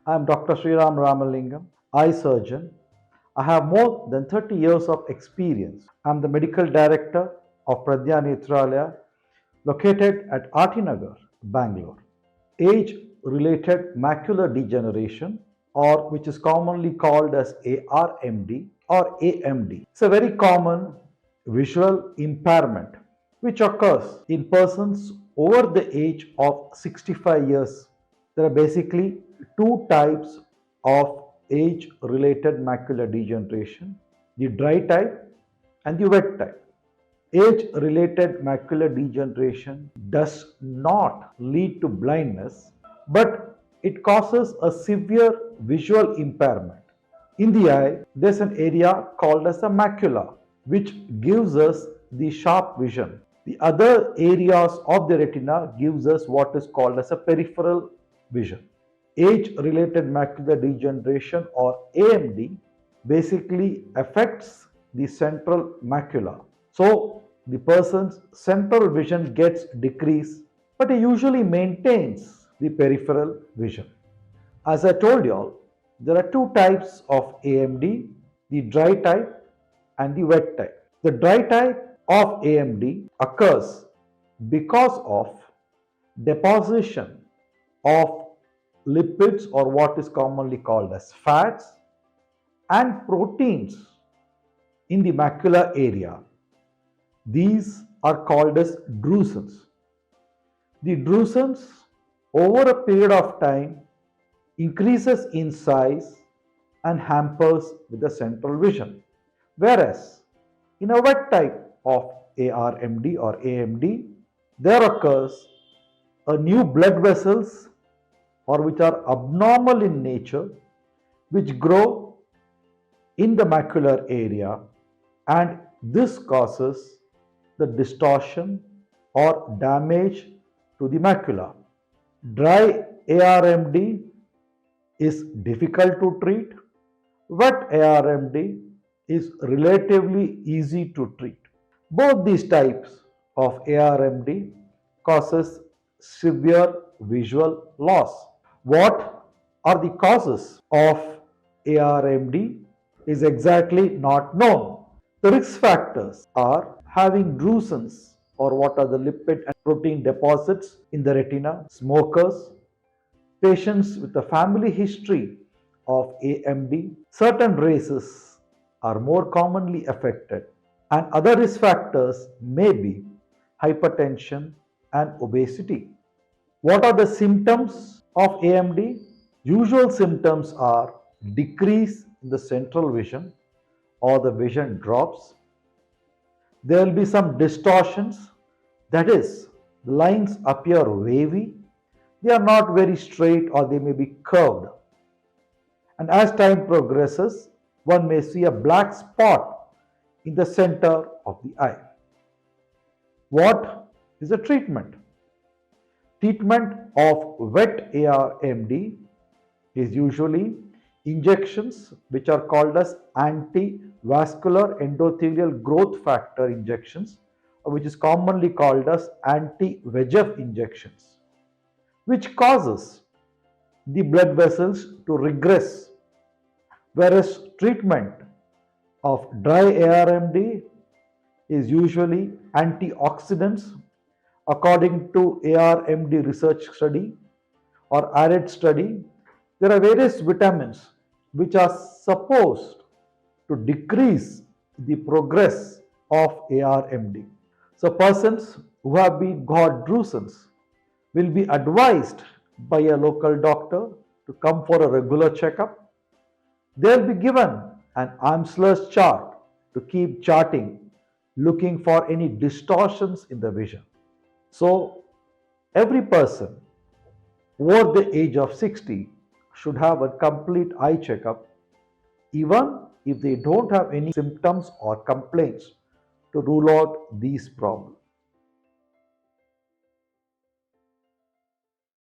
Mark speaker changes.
Speaker 1: I am Dr. Sriram Ramalingam, eye surgeon. I have more than 30 years of experience. I am the medical director of Pradnya Nethralaya, located at Nagar, Bangalore. Age-related macular degeneration, or which is commonly called as ARMD or AMD. It's a very common visual impairment which occurs in persons over the age of 65 years. There are basically two types of age-related macular degeneration, the dry type and the wet type. Age-related macular degeneration does not lead to blindness, but it causes a severe visual impairment. In the eye, there's an area called as the macula, which gives us the sharp vision. The other areas of the retina gives us what is called as a peripheral vision. Age-related macular degeneration or AMD basically affects the central macula. So the person's central vision gets decreased, but he usually maintains the peripheral vision. As I told you all, there are two types of AMD, the dry type and the wet type. The dry type of AMD occurs because of deposition of lipids, or what is commonly called as fats, and proteins in the macular area. These are called as drusens. The drusens over a period of time increases in size and hampers with the central vision. Whereas in a wet type of ARMD or AMD, there occurs a new blood vessels or which are abnormal in nature, which grow in the macular area, and this causes the distortion or damage to the macula. Dry ARMD is difficult to treat. Wet ARMD is relatively easy to treat. Both these types of ARMD causes severe visual loss. What are the causes of ARMD is exactly not known. The risk factors are having drusens, or what are the lipid and protein deposits in the retina, smokers, patients with a family history of AMD, certain races are more commonly affected, and other risk factors may be hypertension and obesity. What are the symptoms of AMD? Usual symptoms are decrease in the central vision or the vision drops. There will be some distortions, that is, the lines appear wavy, they are not very straight or they may be curved. And as time progresses, one may see a black spot in the center of the eye. What is the treatment? Treatment of wet ARMD is usually injections which are called as anti-vascular endothelial growth factor injections, which is commonly called as anti-VEGF injections, which causes the blood vessels to regress. Whereas treatment of dry ARMD is usually antioxidants. According to ARMD research study or ARED study, there are various vitamins which are supposed to decrease the progress of ARMD. So persons who have been got drusens will be advised by a local doctor to come for a regular checkup. They will be given an Amsler's chart to keep charting, looking for any distortions in the vision. So every person over the age of 60 should have a complete eye checkup, even if they don't have any symptoms or complaints, to rule out these problems.